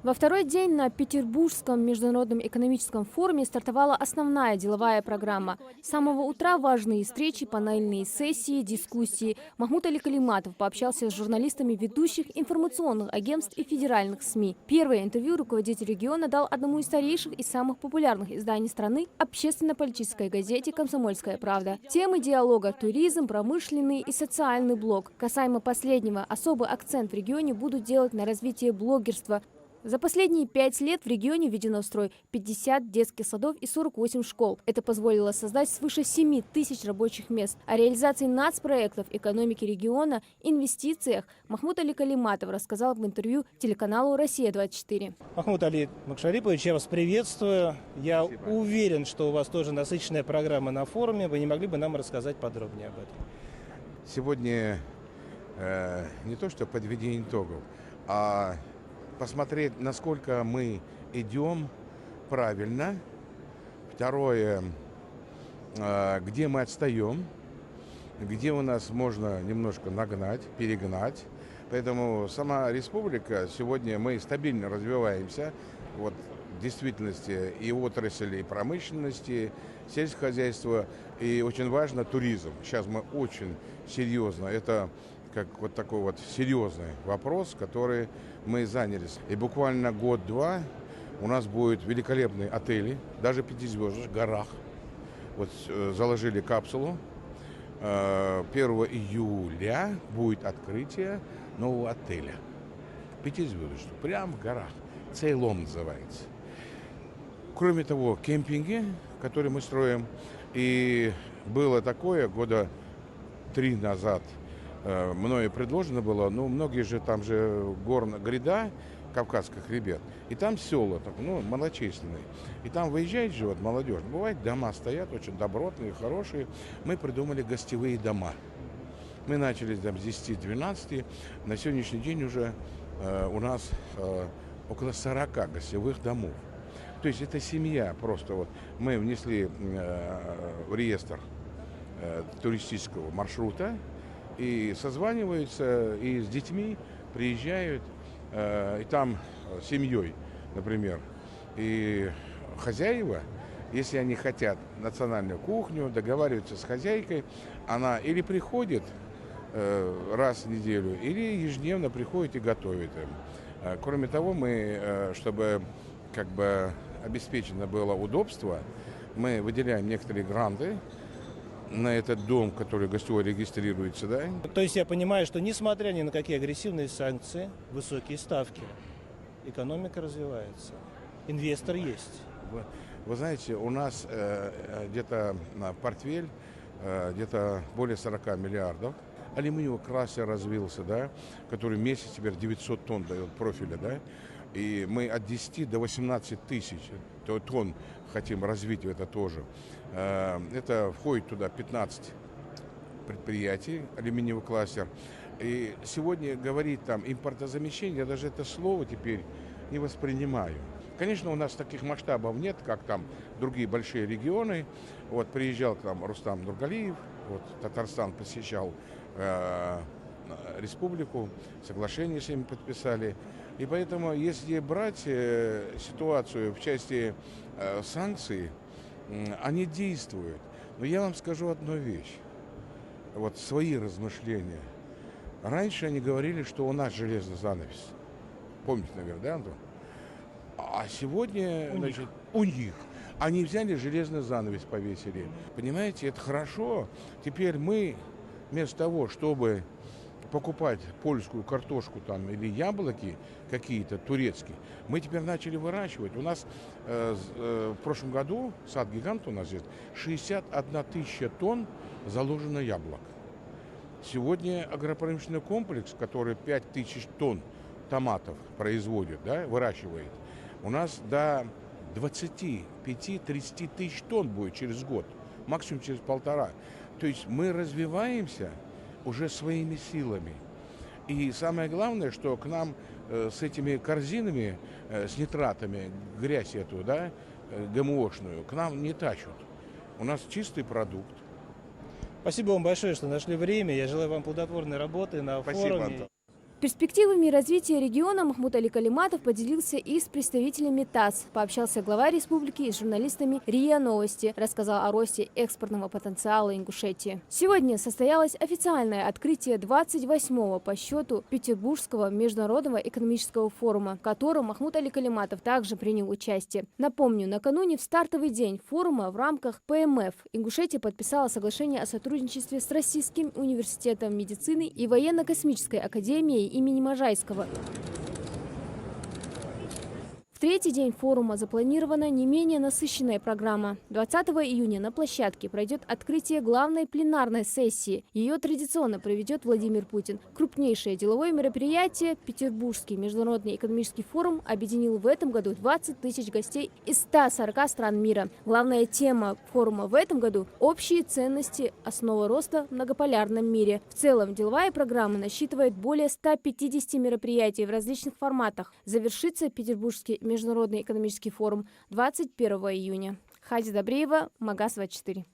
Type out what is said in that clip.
Во второй день на Петербургском международном экономическом форуме стартовала основная деловая программа. С самого утра важные встречи, панельные сессии, дискуссии. Махмуд Али Калиматов пообщался с журналистами ведущих информационных агентств и федеральных СМИ. Первое интервью руководитель региона дал одному из старейших и самых популярных изданий страны – общественно-политической газете «Комсомольская правда». Темы диалога – туризм, промышленный и социальный блок. Касаемо последнего, особый акцент в регионе будут делать на развитие блогерства. За последние 5 лет в регионе введено в строй 50 детских садов и 48 школ. Это позволило создать свыше 7 тысяч рабочих мест. О реализации нацпроектов, экономики региона, инвестициях Махмуд Али Калиматов рассказал в интервью телеканалу «Россия-24». Махмуд Али Макшарипович, я вас приветствую. Я уверен, что у вас тоже насыщенная программа на форуме. Вы не могли бы нам рассказать подробнее об этом? Сегодня не то что подведение итогов, а посмотреть, насколько мы идем правильно. Второе, где мы отстаем, где у нас можно немножко нагнать, перегнать. Поэтому сама республика, сегодня мы стабильно развиваемся. Вот в действительности и отрасли, и промышленности, сельскохозяйства, и очень важно туризм. Сейчас мы очень серьезно, это как вот такой вот серьезный вопрос, который мы занялись. И буквально год-два у нас будут великолепные отели, даже 5-звездочных, в горах. Вот заложили капсулу. 1 июля будет открытие нового отеля. 5-звездочного, прямо в горах. Цейлон называется. Кроме того, кемпинги, которые мы строим. И было такое года 3 назад, мною предложено было, ну, многие же, там же горная гряда Кавказских хребет, и там села, ну, малочисленные. И там выезжает же вот молодежь. Бывает, дома стоят очень добротные, хорошие. Мы придумали гостевые дома. Мы начали там с 10-12, на сегодняшний день уже у нас около 40 гостевых домов. То есть это семья просто. Вот мы внесли в реестр туристического маршрута, и созваниваются, и с детьми приезжают, и там с семьей, например. И хозяева, если они хотят национальную кухню, договариваются с хозяйкой, она или приходит раз в неделю, или ежедневно приходит и готовит им. Кроме того, мы, чтобы как бы обеспечено было удобство, мы выделяем некоторые гранты на этот дом, который гостевой регистрируется, да? То есть я понимаю, что несмотря ни на какие агрессивные санкции, высокие ставки, экономика развивается, инвестор есть. Вы знаете, у нас где-то портфель, где-то более 40 миллиардов. Алюминиевый кластер развился, да, который в месяц теперь 900 тонн дает профиля, да. И мы от 10 до 18 тысяч тонн хотим развить это тоже. Это входит туда 15 предприятий, алюминиевый кластер. И сегодня говорить там импортозамещение, я даже это слово теперь не воспринимаю. Конечно, у нас таких масштабов нет, как там другие большие регионы. Вот приезжал там Рустам Нургалиев, вот Татарстан посещал республику, соглашение с ними подписали. И поэтому, если брать ситуацию в части санкций, они действуют. Но я вам скажу одну вещь. Вот свои размышления. Раньше они говорили, что у нас железный занавес. Помните, наверное, да, Антон? А сегодня, значит, у них. Они взяли железный занавес, повесили. Понимаете, это хорошо. Теперь мы, вместо того, чтобы покупать польскую картошку там или яблоки какие-то турецкие, мы теперь начали выращивать. У нас в прошлом году, сад-гигант у нас здесь, 61 тысяча тонн заложено яблок. Сегодня агропромышленный комплекс, который 5 тысяч тонн томатов производит, да, выращивает, у нас до 25-30 тысяч тонн будет через год, максимум через 1,5. То есть мы развиваемся уже своими силами. И самое главное, что к нам с этими корзинами, с нитратами, грязь эту, да, ГМОшную, к нам не тащат. У нас чистый продукт. Спасибо вам большое, что нашли время. Я желаю вам плодотворной работы на форуме. В Перспективами развития региона Махмуд Али Калиматов поделился и с представителями ТАСС. Пообщался глава республики и с журналистами РИА Новости, рассказал о росте экспортного потенциала Ингушетии. Сегодня состоялось официальное открытие 28-го по счету Петербургского международного экономического форума, в котором Махмуд Али Калиматов также принял участие. Напомню, накануне в стартовый день форума в рамках ПМФ Ингушетия подписала соглашение о сотрудничестве с Российским университетом медицины и военно-космической академией имени Можайского. В третий день форума запланирована не менее насыщенная программа. 20 июня на площадке пройдет открытие главной пленарной сессии. Ее традиционно проведет Владимир Путин. Крупнейшее деловое мероприятие Петербургский международный экономический форум объединил в этом году 20 тысяч гостей из 140 стран мира. Главная тема форума в этом году – общие ценности, основа роста в многополярном мире. В целом деловая программа насчитывает более 150 мероприятий в различных форматах. Завершится Петербургский международный экономический форум 21 июня. Хади Добреева, Магаз 24.